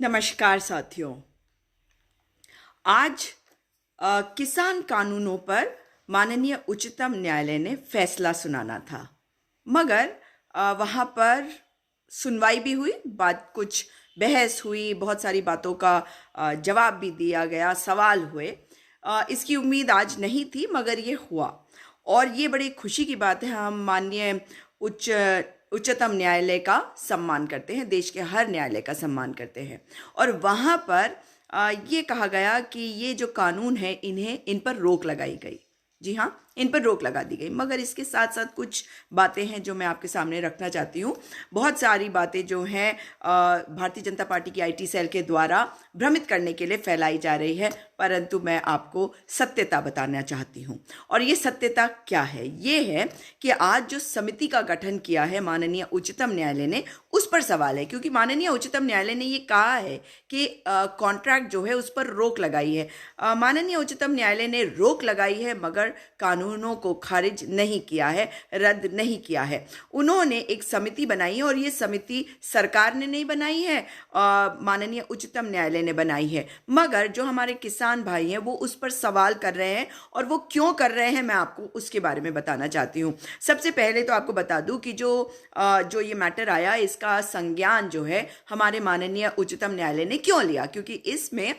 नमस्कार साथियों। आज किसान कानूनों पर माननीय उच्चतम न्यायालय ने फैसला सुनाना था, मगर वहाँ पर सुनवाई भी हुई, बात कुछ बहस हुई, बहुत सारी बातों का जवाब भी दिया गया, सवाल हुए। इसकी उम्मीद आज नहीं थी, मगर ये हुआ और ये बड़ी खुशी की बात है। हम माननीय उच्च उच्चतम न्यायालय का सम्मान करते हैं, देश के हर न्यायालय का सम्मान करते हैं। और वहाँ पर ये कहा गया कि ये जो कानून है इन पर रोक लगाई गई। जी हाँ, इन पर रोक लगा दी गई, मगर इसके साथ साथ कुछ बातें हैं जो मैं आपके सामने रखना चाहती हूँ। बहुत सारी बातें जो हैं भारतीय जनता पार्टी की आईटी सेल के द्वारा भ्रमित करने के लिए फैलाई जा रही है, परंतु मैं आपको सत्यता बताना चाहती हूँ। और ये सत्यता क्या है? ये है कि आज जो समिति का गठन किया है माननीय उच्चतम न्यायालय ने, उस पर सवाल है, क्योंकि माननीय उच्चतम न्यायालय ने ये कहा है कि कॉन्ट्रैक्ट जो है उस पर रोक लगाई है। माननीय उच्चतम न्यायालय ने रोक लगाई है, मगर कानूनों को खारिज नहीं किया है, रद्द नहीं किया है। उन्होंने एक समिति बनाई है और ये समिति सरकार ने नहीं बनाई है, माननीय उच्चतम न्यायालय ने बनाई है। मगर जो हमारे किसान भाई हैं वो उस पर सवाल कर रहे हैं, और वो क्यों कर रहे हैं मैं आपको उसके बारे में बताना चाहती हूँ। सबसे पहले तो आपको बता दूं कि जो ये मैटर आया, इसका संज्ञान जो है हमारे माननीय उच्चतम न्यायालय ने क्यों लिया, क्योंकि इसमें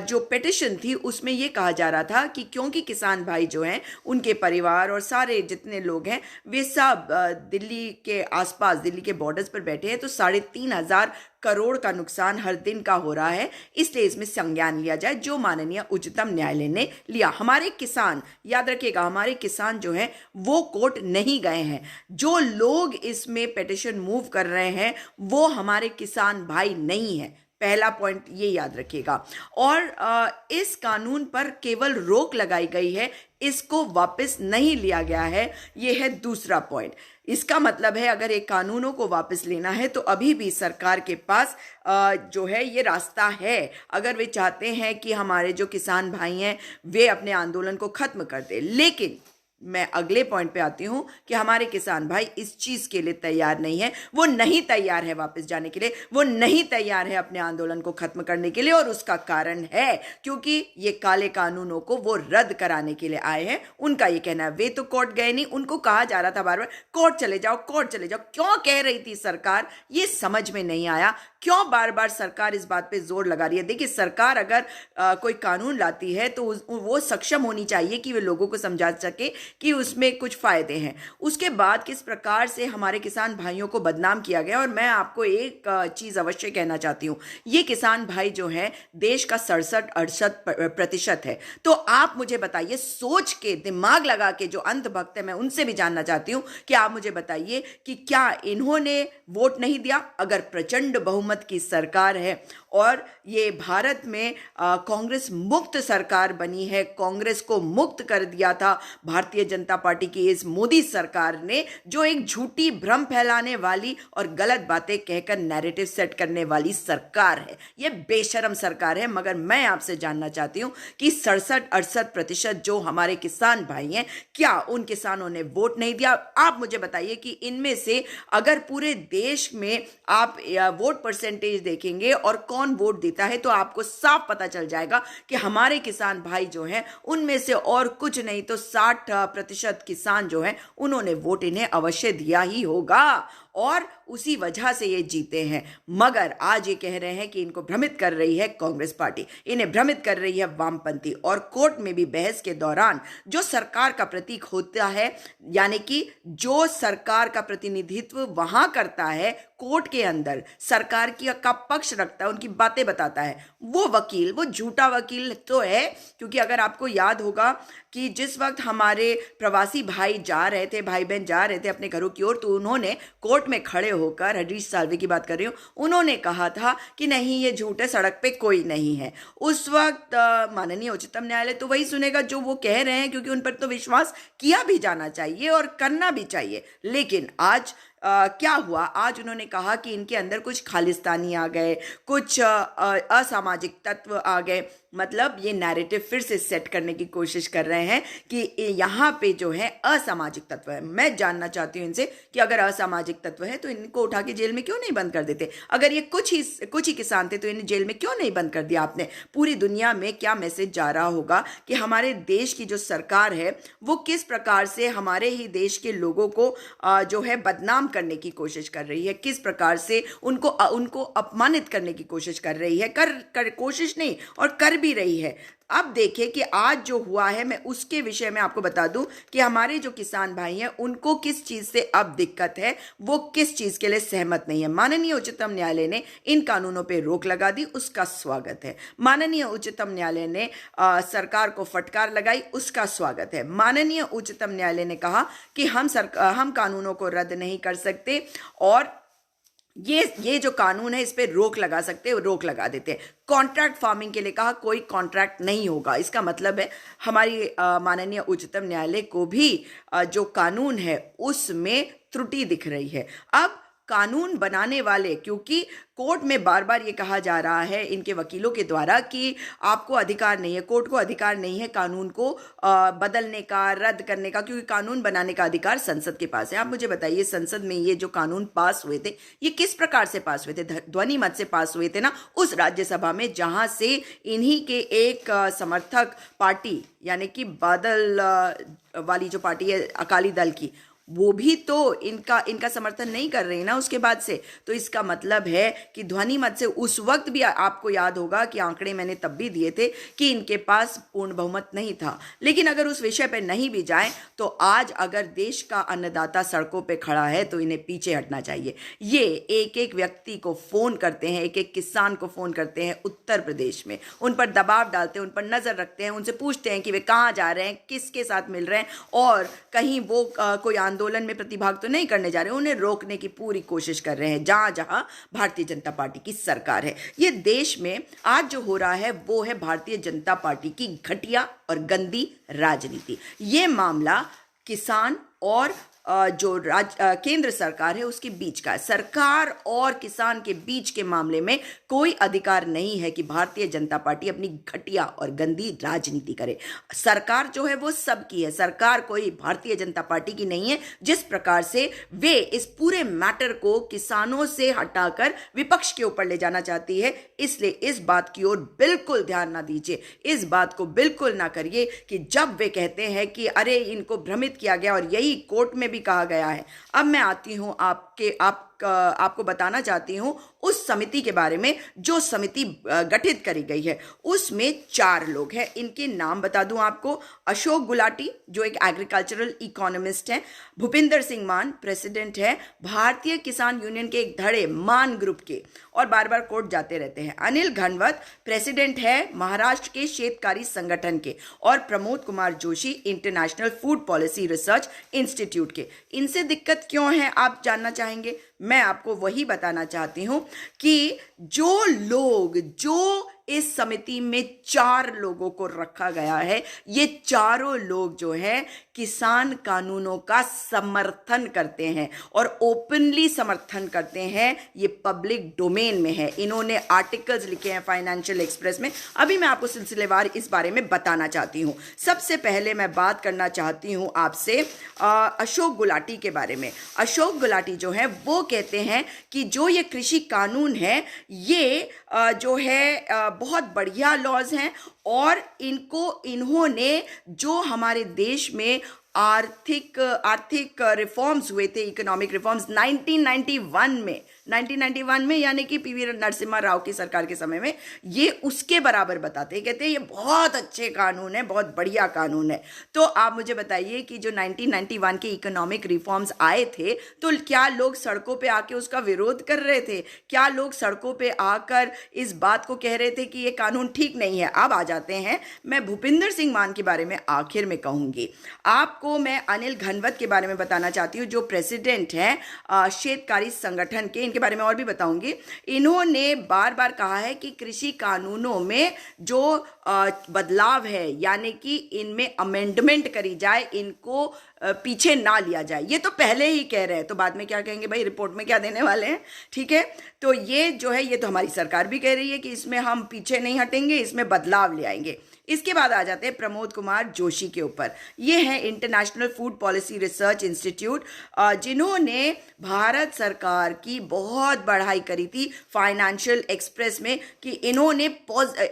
जो पिटिशन थी उसमें ये कहा जा रहा था कि क्योंकि किसान भाई जो हैं, उनके परिवार और सारे जितने लोग हैं वे सब दिल्ली के आसपास, दिल्ली के बॉर्डर्स पर बैठे हैं, तो 3,500 करोड़ का नुकसान हर दिन का हो रहा है। इसलिए इसमें संज्ञान लिया जाए, जो माननीय उच्चतम न्यायालय ने लिया। हमारे किसान, याद रखिएगा, हमारे किसान जो हैं वो कोर्ट नहीं गए हैं। जो लोग इसमें पिटिशन मूव कर रहे हैं वो हमारे किसान भाई नहीं है। पहला पॉइंट ये याद रखिएगा। और इस कानून पर केवल रोक लगाई गई है, इसको वापस नहीं लिया गया है। ये है दूसरा पॉइंट। इसका मतलब है अगर एक कानूनों को वापस लेना है तो अभी भी सरकार के पास जो है ये रास्ता है। अगर वे चाहते हैं कि हमारे जो किसान भाई हैं वे अपने आंदोलन को खत्म कर दें, लेकिन मैं अगले पॉइंट पे आती हूं कि हमारे किसान भाई इस चीज के लिए तैयार नहीं है। वो नहीं तैयार है वापस जाने के लिए, वो नहीं तैयार है अपने आंदोलन को खत्म करने के लिए। और उसका कारण है क्योंकि ये काले कानूनों को वो रद्द कराने के लिए आए हैं। उनका ये कहना है, वे तो कोर्ट गए नहीं, उनको कहा जा रहा था बार बार कोर्ट चले जाओ, कोर्ट चले जाओ। क्यों कह रही थी सरकार, ये समझ में नहीं आया। क्यों बार बार सरकार इस बात पे जोर लगा रही है? देखिए, सरकार अगर कोई कानून लाती है तो वो सक्षम होनी चाहिए कि वे लोगों को समझा सके कि उसमें कुछ फायदे हैं। उसके बाद किस प्रकार से हमारे किसान भाइयों को बदनाम किया गया। और मैं आपको एक चीज अवश्य कहना चाहती हूं, ये किसान भाई जो हैं देश का 67-68% है। तो आप मुझे बताइए, सोच के, दिमाग लगा के, जो अंधभक्त है मैं उनसे भी जानना चाहती हूं कि आप मुझे बताइए कि क्या इन्होंने वोट नहीं दिया? अगर प्रचंड बहुमत की सरकार है और ये भारत में कांग्रेस मुक्त सरकार बनी है, कांग्रेस को मुक्त कर दिया था भारतीय जनता पार्टी की इस मोदी सरकार ने, जो एक झूठी भ्रम फैलाने वाली और गलत बातें कहकर नैरेटिव सेट करने वाली सरकार है। ये बेशरम सरकार है। मगर मैं आपसे जानना चाहती हूं कि 67-68% जो हमारे किसान भाई हैं, क्या उन किसानों ने वोट नहीं दिया? आप मुझे बताइए कि इनमें से अगर पूरे देश में आप वोट परसेंटेज देखेंगे और कौन वोट देता है तो आपको साफ पता चल जाएगा कि हमारे किसान भाई जो हैं उनमें से और कुछ नहीं तो 60% किसान जो हैं उन्होंने वोट इन्हें अवश्य दिया ही होगा, और उसी वजह से ये जीते हैं। मगर आज ये कह रहे हैं कि इनको भ्रमित कर रही है कांग्रेस पार्टी, इन्हें भ्रमित कर रही है वामपंथी। और कोर्ट में भी बहस के दौरान जो सरकार का प्रतीक होता है, यानी कि जो सरकार का प्रतिनिधित्व वहां करता है, कोर्ट के अंदर सरकार की का पक्ष रखता है, उनकी बातें बताता है, वो वकील, वो झूठा वकील तो है। क्योंकि अगर आपको याद होगा कि जिस वक्त हमारे प्रवासी भाई जा रहे थे, भाई बहन जा रहे थे अपने घरों की ओर, तो उन्होंने कोर्ट में खड़े होकर, हरीश साल्वे की बात कर रही हूं, उन्होंने कहा था कि नहीं ये झूठ है, सड़क पे कोई नहीं है। उस वक्त माननीय उच्चतम न्यायालय तो वही सुनेगा जो वो कह रहे हैं, क्योंकि उन पर तो विश्वास किया भी जाना चाहिए और करना भी चाहिए। लेकिन आज क्या हुआ? आज उन्होंने कहा कि इनके अंदर कुछ खालिस्तानी आ गए, कुछ असामाजिक तत्व आ गए। मतलब ये नैरेटिव फिर से सेट करने की कोशिश कर रहे हैं कि यहाँ पे जो है असामाजिक तत्व है। मैं जानना चाहती हूँ इनसे कि अगर असामाजिक तत्व है तो इनको उठा के जेल में क्यों नहीं बंद कर देते? अगर ये कुछ ही किसान थे तो इन्हें जेल में क्यों नहीं बंद कर दिया आपने? पूरी दुनिया में क्या मैसेज जा रहा होगा कि हमारे देश की जो सरकार है वो किस प्रकार से हमारे ही देश के लोगों को जो है बदनाम करने की कोशिश कर रही है, किस प्रकार से उनको अपमानित करने की कोशिश कर रही है, कोशिश नहीं और कर भी रही है। अब देखिए कि आज जो हुआ है, मैं उसके विषय में आपको बता दूं कि हमारे जो किसान भाई हैं उनको किस चीज से अब दिक्कत है, वो किस चीज के लिए सहमत नहीं है। माननीय उच्चतम न्यायालय ने इन कानूनों पे रोक लगा दी, उसका स्वागत है। माननीय उच्चतम न्यायालय ने सरकार को फटकार लगाई, उसका स्वागत है। माननीय उच्चतम न्यायालय ने कहा कि हम कानूनों को रद्द नहीं कर सकते और ये जो कानून है इस पे रोक लगा सकते हैं, रोक लगा देते हैं। कॉन्ट्रैक्ट फार्मिंग के लिए कहा कोई कॉन्ट्रैक्ट नहीं होगा। इसका मतलब है हमारी माननीय उच्चतम न्यायालय को भी जो कानून है उसमें त्रुटि दिख रही है। अब कानून बनाने वाले, क्योंकि कोर्ट में बार बार ये कहा जा रहा है इनके वकीलों के द्वारा कि आपको अधिकार नहीं है, कोर्ट को अधिकार नहीं है कानून को बदलने का, रद्द करने का, क्योंकि कानून बनाने का अधिकार संसद के पास है। आप मुझे बताइए, संसद में ये जो कानून पास हुए थे ये किस प्रकार से पास हुए थे? ध्वनि मत से पास हुए थे ना, उस राज्यसभा में जहां से इन्हीं के एक समर्थक पार्टी यानी कि बादल वाली जो पार्टी है अकाली दल की, वो भी तो इनका समर्थन नहीं कर रही ना उसके बाद से। तो इसका मतलब है कि ध्वनि मत से उस वक्त भी आपको याद होगा कि आंकड़े मैंने तब भी दिए थे कि इनके पास पूर्ण बहुमत नहीं था। लेकिन अगर उस विषय पर नहीं भी जाए तो आज अगर देश का अन्नदाता सड़कों पे खड़ा है तो इन्हें पीछे हटना चाहिए। ये एक एक व्यक्ति को फोन करते हैं, एक एक किसान को फोन करते हैं उत्तर प्रदेश में, उन पर दबाव डालते हैं, उन पर नजर रखते हैं, उनसे पूछते हैं कि वे कहाँ जा रहे हैं, किसके साथ मिल रहे हैं और कहीं वो कोई आंदोलन में प्रतिभाग तो नहीं करने जा रहे, उन्हें रोकने की पूरी कोशिश कर रहे हैं जहां जहां भारतीय जनता पार्टी की सरकार है। ये देश में आज जो हो रहा है वो है भारतीय जनता पार्टी की घटिया और गंदी राजनीति। ये मामला किसान और जो केंद्र सरकार है उसके बीच का, सरकार और किसान के बीच के मामले में कोई अधिकार नहीं है कि भारतीय जनता पार्टी अपनी घटिया और गंदी राजनीति करे। सरकार जो है वो सबकी है, सरकार कोई भारतीय जनता पार्टी की नहीं है। जिस प्रकार से वे इस पूरे मैटर को किसानों से हटाकर विपक्ष के ऊपर ले जाना चाहती है, इसलिए इस बात की ओर बिल्कुल ध्यान ना दीजिए, इस बात को बिल्कुल ना करिए कि जब वे कहते हैं कि अरे इनको भ्रमित किया गया और यही कोर्ट में भी कहा गया है। अब मैं आती हूं आपको बताना चाहती हूं उस समिति के बारे में जो समिति गठित करी गई है। उसमें 4 लोग हैं, इनके नाम बता दूं आपको। अशोक गुलाटी जो एक एग्रीकल्चरल इकोनॉमिस्ट हैं, भूपिंदर सिंह मान प्रेसिडेंट है भारतीय किसान यूनियन के एक धड़े मान ग्रुप के और बार बार कोर्ट जाते रहते हैं। अनिल घनवत प्रेसिडेंट है महाराष्ट्र के शेतकारी संगठन के और Pramod Kumar Joshi international food policy research institute के। इनसे दिक्कत क्यों है आप जानना चाहेंगे? मैं आपको वही बताना चाहती हूं कि जो इस समिति में 4 लोगों को रखा गया है, ये चारों लोग जो है किसान कानूनों का समर्थन करते हैं और ओपनली समर्थन करते हैं। ये पब्लिक डोमेन में है, इन्होंने आर्टिकल्स लिखे हैं फाइनेंशियल एक्सप्रेस में। अभी मैं आपको सिलसिलेवार इस बारे में बताना चाहती हूँ। सबसे पहले मैं बात करना चाहती हूँ आपसे अशोक गुलाटी के बारे में। अशोक गुलाटी जो है वो कहते हैं कि जो ये कृषि कानून है ये जो है बहुत बढ़िया लॉज हैं और इन्होंने जो हमारे देश में आर्थिक रिफॉर्म्स हुए थे, इकोनॉमिक रिफॉर्म्स 1991 में यानी कि पीवी नरसिम्हा राव की सरकार के समय में, ये उसके बराबर बताते हैं। कहते हैं ये बहुत अच्छे कानून है, बहुत बढ़िया कानून है। तो आप मुझे बताइए कि जो 1991 के इकोनॉमिक रिफॉर्म्स आए थे तो क्या लोग सड़कों पे आके उसका विरोध कर रहे थे? क्या लोग सड़कों पे आकर इस बात को कह रहे थे कि ये कानून ठीक नहीं है? अब आ जाते हैं, मैं भूपिंदर सिंह मान के बारे में आखिर में कहूंगी। आपको आपको मैं अनिल घनवत के बारे में बताना चाहती हूँ, जो प्रेसिडेंट हैं शेतकारी संगठन के। इनके बारे में और भी बताऊंगी। इन्होंने बार बार कहा है कि कृषि कानूनों में जो बदलाव है, यानी कि इनमें अमेंडमेंट करी जाए, इनको पीछे ना लिया जाए। ये तो पहले ही कह रहे हैं, तो बाद में क्या कहेंगे भाई, रिपोर्ट में क्या देने वाले हैं। ठीक है, तो ये जो है, ये तो हमारी सरकार भी कह रही है कि इसमें हम पीछे नहीं हटेंगे, इसमें बदलाव ले आएंगे। इसके बाद आ जाते हैं प्रमोद कुमार जोशी के ऊपर। ये है international food policy research institute, जिन्होंने भारत सरकार की बहुत बढ़ाई करी थी फाइनेंशियल एक्सप्रेस में, कि इन्होंने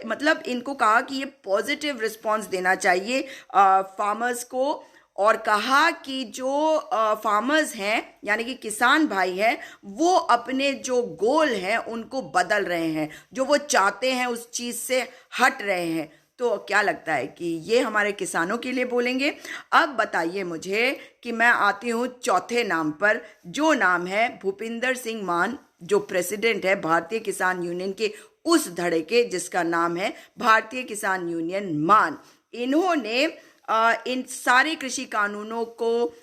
मतलब इनको कहा कि ये पॉजिटिव रिस्पॉन्स देना चाहिए फार्मर्स को, और कहा कि जो फार्मर्स हैं यानी कि किसान भाई हैं, वो अपने जो गोल हैं उनको बदल रहे हैं, जो वो चाहते हैं उस चीज़ से हट रहे हैं। तो क्या लगता है कि ये हमारे किसानों के लिए बोलेंगे? अब बताइए मुझे कि मैं आती हूँ चौथे नाम पर, जो नाम है भूपिंदर सिंह मान, जो प्रेसिडेंट है भारतीय किसान यूनियन के उस धड़े के जिसका नाम है भारतीय किसान यूनियन मान। इन्होंने इन सारे कृषि कानूनों को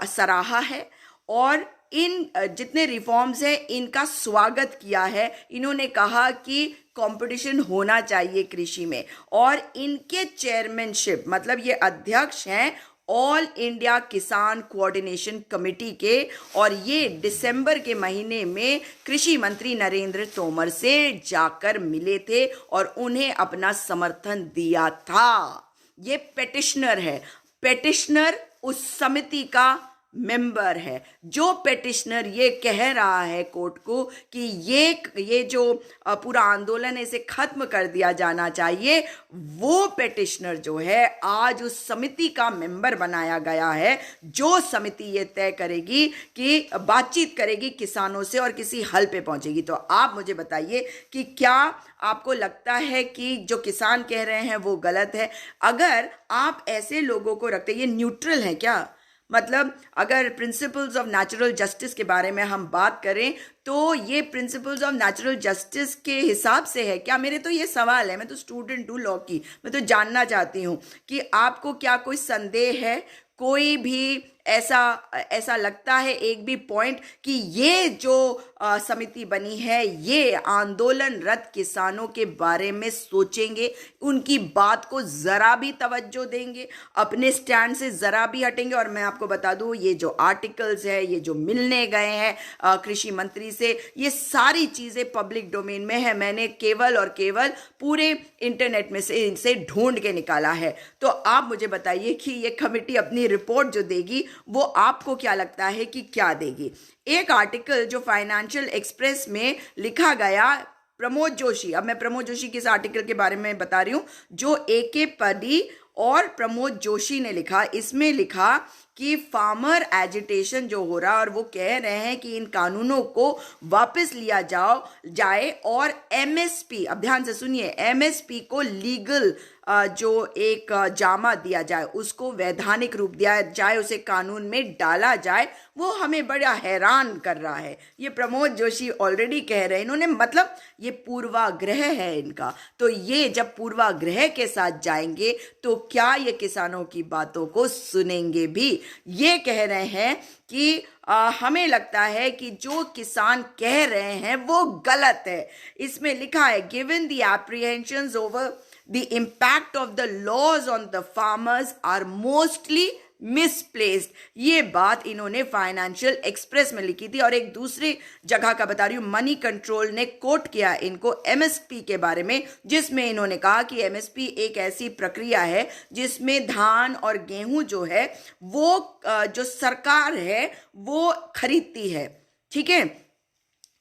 सराहा है और इन जितने रिफॉर्म्स हैं इनका स्वागत किया है। इन्होंने कहा कि कंपटीशन होना चाहिए कृषि में, और इनके चेयरमैनशिप, मतलब ये अध्यक्ष हैं ऑल इंडिया किसान कोऑर्डिनेशन कमेटी के, और ये दिसंबर के महीने में कृषि मंत्री नरेंद्र तोमर से जाकर मिले थे और उन्हें अपना समर्थन दिया था। ये पेटिशनर है, पेटिशनर उस समिति का मेंबर है। जो पेटिशनर ये कह रहा है कोर्ट को कि ये जो पूरा आंदोलन है इसे खत्म कर दिया जाना चाहिए, वो पेटिशनर जो है आज उस समिति का मेंबर बनाया गया है, जो समिति ये तय करेगी कि बातचीत करेगी किसानों से और किसी हल पे पहुंचेगी। तो आप मुझे बताइए कि क्या आपको लगता है कि जो किसान कह रहे हैं वो गलत है? अगर आप ऐसे लोगों को रखते, ये न्यूट्रल है क्या? मतलब अगर प्रिंसिपल्स ऑफ नेचुरल जस्टिस के बारे में हम बात करें तो ये प्रिंसिपल्स ऑफ नेचुरल जस्टिस के हिसाब से है क्या? मेरे तो ये सवाल है, मैं तो स्टूडेंट हूँ लॉ की, मैं तो जानना चाहती हूँ कि आपको क्या कोई संदेह है, कोई भी ऐसा लगता है एक भी पॉइंट कि ये जो समिति बनी है ये आंदोलनरत किसानों के बारे में सोचेंगे, उनकी बात को ज़रा भी तवज्जो देंगे, अपने स्टैंड से ज़रा भी हटेंगे? और मैं आपको बता दूं, ये जो आर्टिकल्स है, ये जो मिलने गए हैं कृषि मंत्री से, ये सारी चीज़ें पब्लिक डोमेन में है। मैंने केवल और केवल पूरे इंटरनेट में से इनसे ढूंढ के निकाला है। तो आप मुझे बताइए कि ये कमेटी अपनी रिपोर्ट जो देगी वो आपको क्या लगता है कि क्या देगी? एक आर्टिकल जो फाइनेंशियल एक्सप्रेस में लिखा गया, प्रमोद जोशी, अब मैं प्रमोद जोशी के इस आर्टिकल के बारे में बता रही हूं जो AK पडी और प्रमोद जोशी ने लिखा। इसमें लिखा कि फार्मर एजिटेशन जो हो रहा है और वो कह रहे हैं कि इन कानूनों को वापस लिया जाए और MSP, अब ध्यान से सुनिए, MSP को लीगल जो एक जामा दिया जाए, उसको वैधानिक रूप दिया जाए, उसे कानून में डाला जाए। वो हमें बड़ा हैरान कर रहा है। ये प्रमोद जोशी ऑलरेडी कह रहे हैं, इन्होंने मतलब ये पूर्वाग्रह है इनका। तो ये जब पूर्वाग्रह के साथ जाएंगे तो क्या ये किसानों की बातों को सुनेंगे भी? ये कह रहे हैं कि हमें लगता है कि जो किसान कह रहे हैं वो गलत है। इसमें लिखा है, given the apprehensions over the impact of the laws on the farmers are mostly misplaced। ये बात इन्होंने फाइनेंशियल एक्सप्रेस में लिखी थी। और एक दूसरी जगह का बता रही हूँ, मनी कंट्रोल ने कोट किया इनको MSP के बारे में, जिसमें इन्होंने कहा कि MSP एक ऐसी प्रक्रिया है जिसमें धान और गेहूं जो है वो जो सरकार है वो खरीदती है। ठीक है,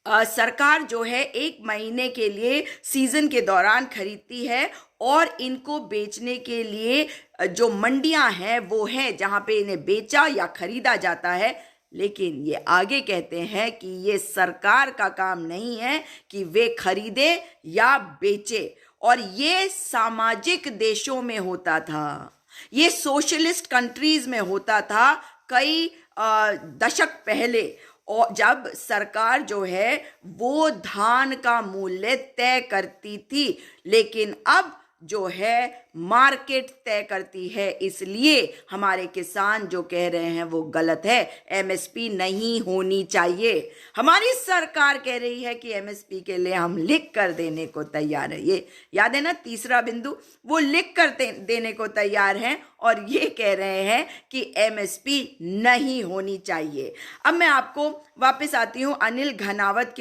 सरकार जो है 1 महीने के लिए सीजन के दौरान खरीदती है और इनको बेचने के लिए जो मंडियां हैं वो हैं जहां पे इन्हें बेचा या खरीदा जाता है। लेकिन ये आगे कहते हैं कि ये सरकार का काम नहीं है कि वे खरीदे या बेचे, और ये सामाजिक देशों में होता था, ये सोशलिस्ट कंट्रीज में होता था कई दशक पहले, और जब सरकार जो है वो धान का मूल्य तय करती थी। लेकिन अब जो है मार्केट तय करती है, इसलिए हमारे किसान जो कह रहे हैं वो गलत है। एमएसपी नहीं होनी चाहिए। हमारी सरकार कह रही है कि एमएसपी के लिए हम लिख कर देने को तैयार है। ये याद है ना, तीसरा बिंदु, वो लिख कर देने को तैयार हैं और ये कह रहे हैं कि एमएसपी नहीं होनी चाहिए। अब मैं आपको वापस आती हूँ अनिल घनवत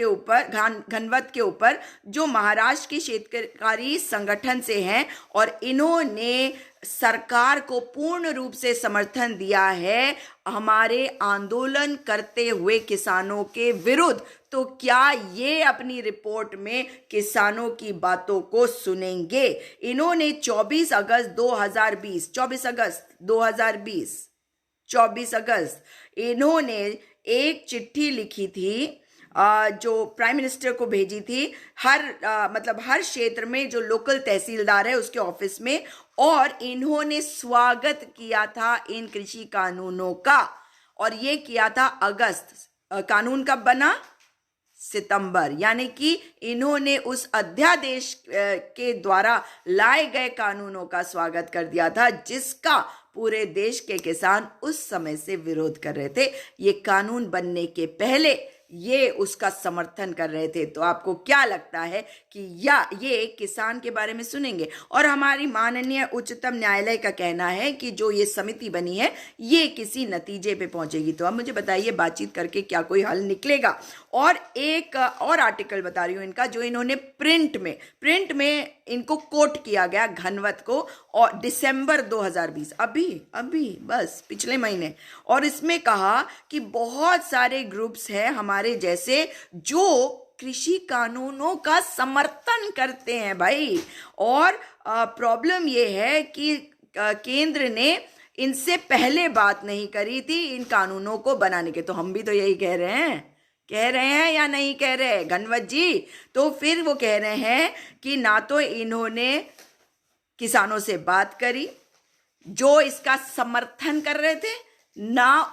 के ऊपर जो महाराष्ट्र के शेतकारी संगठन से हैं और इन्होंने सरकार को पूर्ण रूप से समर्थन दिया है हमारे आंदोलन करते हुए किसानों के विरुद्ध। तो क्या ये अपनी रिपोर्ट में किसानों की बातों को सुनेंगे? इन्होंने 24 अगस्त 2020 इन्होंने एक चिट्ठी लिखी थी जो प्राइम मिनिस्टर को भेजी थी, हर क्षेत्र में जो लोकल तहसीलदार है उसके ऑफिस में, और इन्होंने स्वागत किया था इन कृषि कानूनों का। और ये किया था अगस्त। कानून कब बना? सितंबर। यानी कि इन्होंने उस अध्यादेश के द्वारा लाए गए कानूनों का स्वागत कर दिया था जिसका पूरे देश के किसान उस समय से विरोध कर रहे थे। ये कानून बनने के पहले ये उसका समर्थन कर रहे थे। तो आपको क्या लगता है कि ये किसान के बारे में सुनेंगे? और हमारी माननीय उच्चतम न्यायालय का कहना है कि जो ये समिति बनी है ये किसी नतीजे पे पहुंचेगी। तो अब मुझे बताइए, बातचीत करके क्या कोई हल निकलेगा? और एक और आर्टिकल बता रही हूं इनका, जो इन्होंने प्रिंट में इनको कोट किया गया घनवत को, और दिसंबर 2020, अभी बस पिछले महीने। और इसमें कहा कि बहुत सारे ग्रुप्स हैं हमारे जैसे जो कृषि कानूनों का समर्थन करते हैं भाई। और प्रॉब्लम ये है कि केंद्र ने इनसे पहले बात नहीं करी थी इन कानूनों को बनाने के। तो हम भी तो यही कह रहे हैं या नहीं कह रहे घनवत जी? तो फिर वो कह रहे हैं कि ना तो इन्होंने किसानों से बात करी जो इसका समर्थन कर रहे थे, ना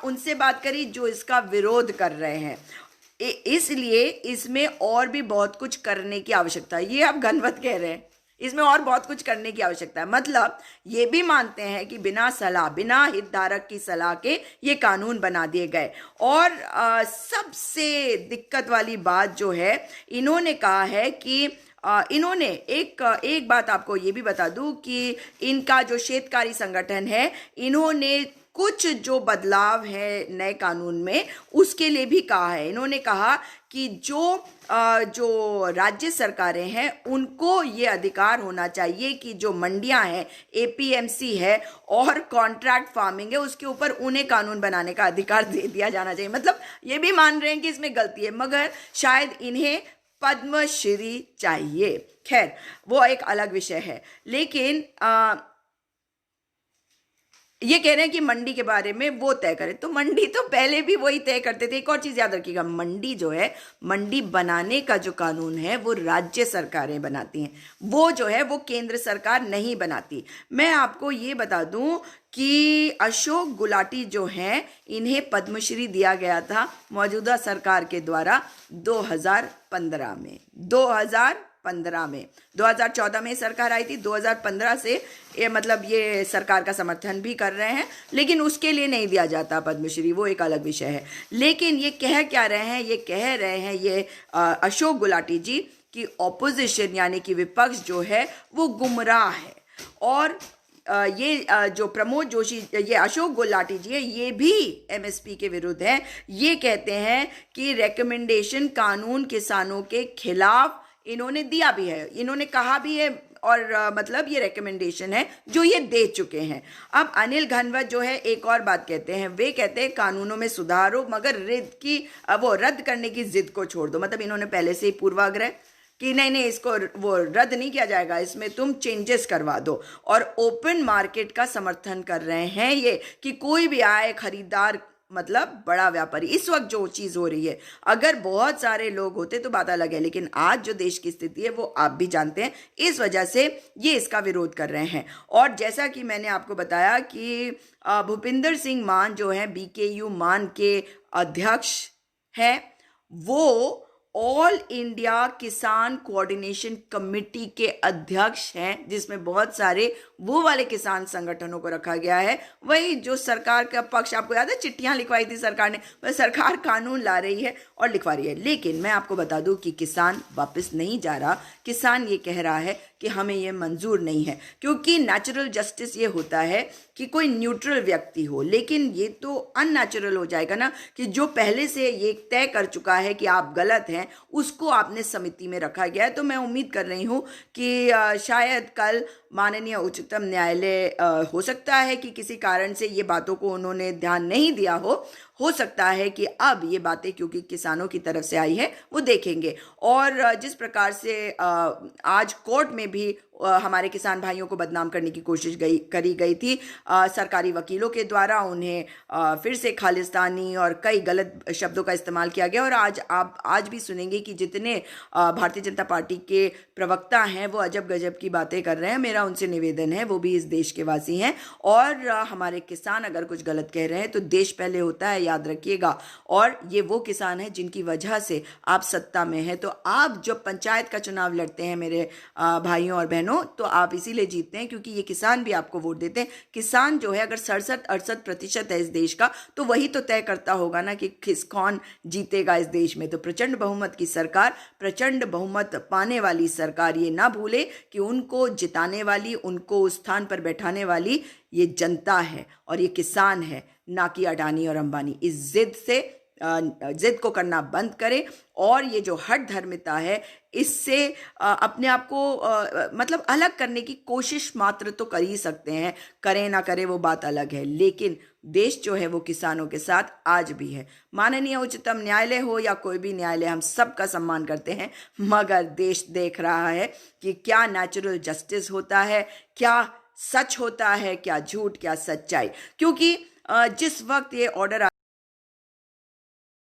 उनसे बात करी जो इसका विरोध कर रहे हैं। इसलिए इसमें और भी बहुत कुछ करने की आवश्यकता है। ये अब घनवत कह रहे हैं, इसमें और बहुत कुछ करने की आवश्यकता है। मतलब ये भी मानते हैं कि बिना हितधारक की सलाह के ये कानून बना दिए गए। और सबसे दिक्कत वाली बात जो है, इन्होंने कहा है कि इन्होंने एक बात आपको ये भी बता दूं कि इनका जो शेतकारी संगठन है, इन्होंने कुछ जो बदलाव है नए कानून में उसके लिए भी कहा है। इन्होंने कहा कि जो राज्य सरकारें हैं उनको ये अधिकार होना चाहिए कि जो मंडियां हैं, एपीएमसी है और कॉन्ट्रैक्ट फार्मिंग है, उसके ऊपर उन्हें कानून बनाने का अधिकार दे दिया जाना चाहिए। मतलब ये भी मान रहे हैं कि इसमें गलती है, मगर शायद इन्हें पद्मश्री चाहिए। खैर, वो एक अलग विषय है। लेकिन ये कह रहे हैं कि मंडी के बारे में वो तय करें। तो मंडी तो पहले भी वही तय करते थे। एक और चीज याद रखिएगा, मंडी जो है, मंडी बनाने का जो कानून है वो राज्य सरकारें बनाती हैं, वो जो है वो केंद्र सरकार नहीं बनाती। मैं आपको ये बता दूं कि अशोक गुलाटी जो हैं, इन्हें पद्मश्री दिया गया था मौजूदा सरकार के द्वारा 2015 में। 2014 में सरकार आई थी, 2015 से ये सरकार का समर्थन भी कर रहे हैं, लेकिन उसके लिए नहीं दिया जाता पद्मश्री, वो एक अलग विषय है। लेकिन ये कह क्या रहे हैं? ये कह रहे हैं ये अशोक गुलाटी जी कि ऑपोजिशन यानी कि विपक्ष जो है वो गुमराह है। और ये जो प्रमोद जोशी, ये अशोक गुलाटी जी है, ये भी एमएसपी के विरुद्ध है। ये कहते हैं कि रिकमेंडेशन कानून किसानों के खिलाफ इन्होंने दिया भी है, इन्होंने कहा भी है, और ये रिकमेंडेशन है जो ये दे चुके हैं। अब अनिल घनवत जो है एक और बात कहते हैं, वे कहते हैं कानूनों में सुधार हो मगर रद्द करने की जिद को छोड़ दो। मतलब इन्होंने पहले से ही पूर्वाग्रह कि नहीं इसको वो रद्द नहीं किया जाएगा, इसमें तुम चेंजेस करवा दो। और ओपन मार्केट का समर्थन कर रहे हैं ये, कि कोई भी आए खरीदार, मतलब बड़ा व्यापारी। इस वक्त जो चीज हो रही है, अगर बहुत सारे लोग होते तो बात अलग है, लेकिन आज जो देश की स्थिति है वो आप भी जानते हैं। इस वजह से ये इसका विरोध कर रहे हैं। और जैसा कि मैंने आपको बताया कि भूपिंदर सिंह मान जो है बीकेयू मान के अध्यक्ष हैं, वो ऑल इंडिया किसान कोऑर्डिनेशन कमेटी के अध्यक्ष हैं, जिसमें बहुत सारे वो वाले किसान संगठनों को रखा गया है। वही जो सरकार का पक्ष, आपको याद है चिट्ठियां लिखवाई थी सरकार ने, वह सरकार कानून ला रही है और लिखवा रही है। लेकिन मैं आपको बता दूं कि किसान वापस नहीं जा रहा। किसान ये कह रहा है कि हमें ये मंजूर नहीं है, क्योंकि नेचुरल जस्टिस ये होता है कि कोई न्यूट्रल व्यक्ति हो। लेकिन ये तो अननेचुरल हो जाएगा ना कि जो पहले से ये तय कर चुका है कि आप गलत हैं, उसको आपने समिति में रखा गया है। तो मैं उम्मीद कर रही हूँ कि शायद कल माननीय उच्चतम न्यायालय, हो सकता है कि किसी कारण से ये बातों को उन्होंने ध्यान नहीं दिया हो सकता है कि अब ये बातें क्योंकि किसानों की तरफ से आई है वो देखेंगे। और जिस प्रकार से आज कोर्ट में भी हमारे किसान भाइयों को बदनाम करने की कोशिश करी गई थी सरकारी वकीलों के द्वारा, उन्हें फिर से खालिस्तानी और कई गलत शब्दों का इस्तेमाल किया गया। और आप आज भी सुनेंगे कि जितने भारतीय जनता पार्टी के प्रवक्ता हैं वो अजब गजब की बातें कर रहे हैं। मेरा उनसे निवेदन है, वो भी इस देश के वासी हैं, और हमारे किसान अगर कुछ गलत कह रहे हैं तो देश पहले होता है, याद रखिएगा। और ये वो किसान हैं जिनकी वजह से आप सत्ता में हैं। तो आप जब पंचायत का चुनाव लड़ते हैं मेरे भाइयों और बहनों, तो आप इसीलिए जीतते हैं क्योंकि ये किसान भी आपको वोट देते हैं। किसान जो है अगर 67-68% है इस देश का, तो वही तो तय करता होगा ना कि कौन जीतेगा इस देश में। तो प्रचंड बहुमत की सरकार, प्रचंड बहुमत पाने वाली सरकार, ये ना भूले कि उनको जिताने वाली, उनको उस स्थान पर बैठाने वाली ये जनता है और ये किसान है, ना कि अडानी और अंबानी। इस जिद को करना बंद करें और ये जो हठ धर्मिता है इससे अपने आप को मतलब अलग करने की कोशिश मात्र तो कर ही सकते हैं। करें ना करें वो बात अलग है, लेकिन देश जो है वो किसानों के साथ आज भी है। माननीय उच्चतम न्यायालय हो या कोई भी न्यायालय, हम सबका सम्मान करते हैं, मगर देश देख रहा है कि क्या नेचुरल जस्टिस होता है, क्या सच होता है, क्या झूठ, क्या सच्चाई। क्योंकि जिस वक्त ये ऑर्डर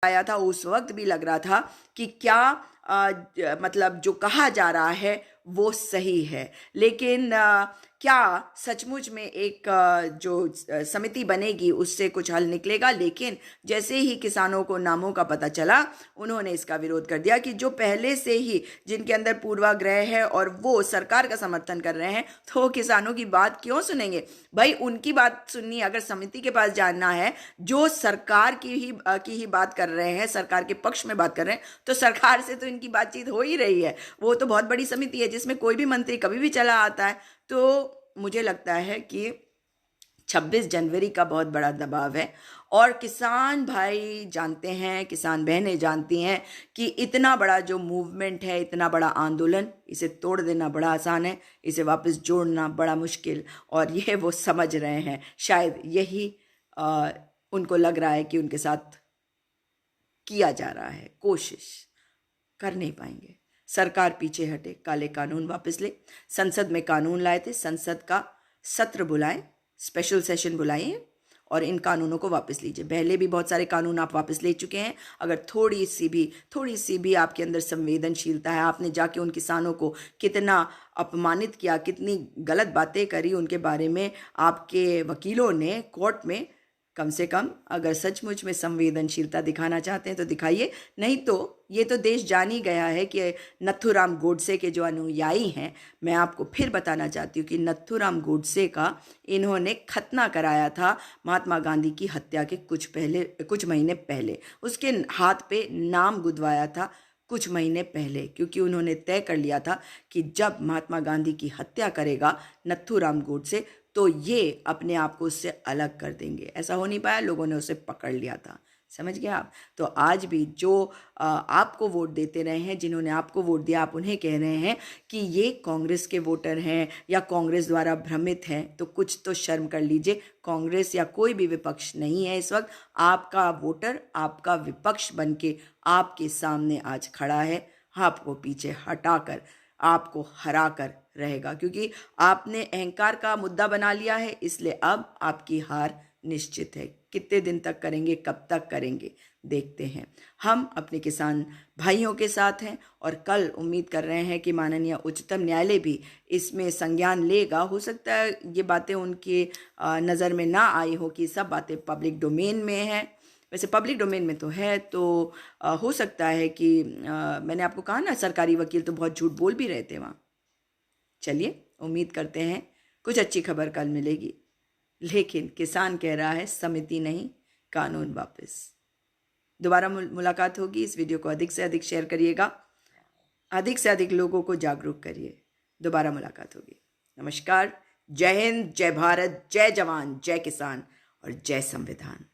आया था उस वक्त भी लग रहा था कि क्या मतलब जो कहा जा रहा है वो सही है। लेकिन क्या सचमुच में एक जो समिति बनेगी उससे कुछ हल निकलेगा? लेकिन जैसे ही किसानों को नामों का पता चला, उन्होंने इसका विरोध कर दिया कि जो पहले से ही जिनके अंदर पूर्वाग्रह है और वो सरकार का समर्थन कर रहे हैं, तो वो किसानों की बात क्यों सुनेंगे? भाई उनकी बात सुननी, अगर समिति के पास जानना है जो सरकार की ही बात कर रहे हैं, सरकार के पक्ष में बात कर रहे हैं, तो सरकार से तो इनकी बातचीत हो ही रही है। वो तो बहुत बड़ी समिति है जिसमें कोई भी मंत्री कभी भी चला आता है। तो मुझे लगता है कि 26 जनवरी का बहुत बड़ा दबाव है और किसान भाई जानते हैं, किसान बहनें जानती हैं कि इतना बड़ा जो मूवमेंट है, इतना बड़ा आंदोलन, इसे तोड़ देना बड़ा आसान है, इसे वापस जोड़ना बड़ा मुश्किल। और ये वो समझ रहे हैं, शायद यही उनको लग रहा है कि उनके साथ किया जा रहा है, कोशिश कर नहीं पाएंगे। सरकार पीछे हटे, काले कानून वापस ले। संसद में कानून लाए थे, संसद का सत्र बुलाएं, स्पेशल सेशन बुलाइए और इन कानूनों को वापस लीजिए। पहले भी बहुत सारे कानून आप वापस ले चुके हैं। अगर थोड़ी सी भी आपके अंदर संवेदनशीलता है, आपने जाके उन किसानों को कितना अपमानित किया, कितनी गलत बातें करी उनके बारे में आपके वकीलों ने कोर्ट में, कम से कम अगर सचमुच में संवेदनशीलता दिखाना चाहते हैं तो दिखाइए। नहीं तो ये तो देश जान ही गया है कि नथुराम गोडसे के जो अनुयायी हैं, मैं आपको फिर बताना चाहती हूँ कि नथुराम गोडसे का इन्होंने खतना कराया था महात्मा गांधी की हत्या के कुछ महीने पहले। उसके हाथ पे नाम गुदवाया था कुछ महीने पहले, क्योंकि उन्होंने तय कर लिया था कि जब महात्मा गांधी की हत्या करेगा नथुराम गोडसे तो ये अपने आप को उससे अलग कर देंगे। ऐसा हो नहीं पाया, लोगों ने उसे पकड़ लिया था। समझ गए आप? तो आज भी जो आपको वोट देते रहे हैं, जिन्होंने आपको वोट दिया, आप उन्हें कह रहे हैं कि ये कांग्रेस के वोटर हैं या कांग्रेस द्वारा भ्रमित हैं, तो कुछ तो शर्म कर लीजिए। कांग्रेस या कोई भी विपक्ष नहीं है इस वक्त। आपका वोटर आपका विपक्ष बनके आपके सामने आज खड़ा है, आपको पीछे हटाकर, आपको हराकर रहेगा, क्योंकि आपने अहंकार का मुद्दा बना लिया है। इसलिए अब आपकी हार निश्चित है। कितने दिन तक करेंगे, कब तक करेंगे, देखते हैं। हम अपने किसान भाइयों के साथ हैं और कल उम्मीद कर रहे हैं कि माननीय उच्चतम न्यायालय भी इसमें संज्ञान लेगा। हो सकता है ये बातें उनके नज़र में ना आई हो कि सब बातें पब्लिक डोमेन में हैं, वैसे पब्लिक डोमेन में तो है, तो हो सकता है कि मैंने आपको कहा ना, सरकारी वकील तो बहुत झूठ बोल भी रहे थे वहाँ। चलिए, उम्मीद करते हैं कुछ अच्छी खबर कल मिलेगी। लेकिन किसान कह रहा है समिति नहीं, कानून वापस। दोबारा मुलाकात होगी। इस वीडियो को अधिक से अधिक शेयर करिएगा, अधिक से अधिक लोगों को जागरूक करिए। दोबारा मुलाकात होगी। नमस्कार। जय हिंद, जय भारत, जय जवान, जय किसान और जय संविधान।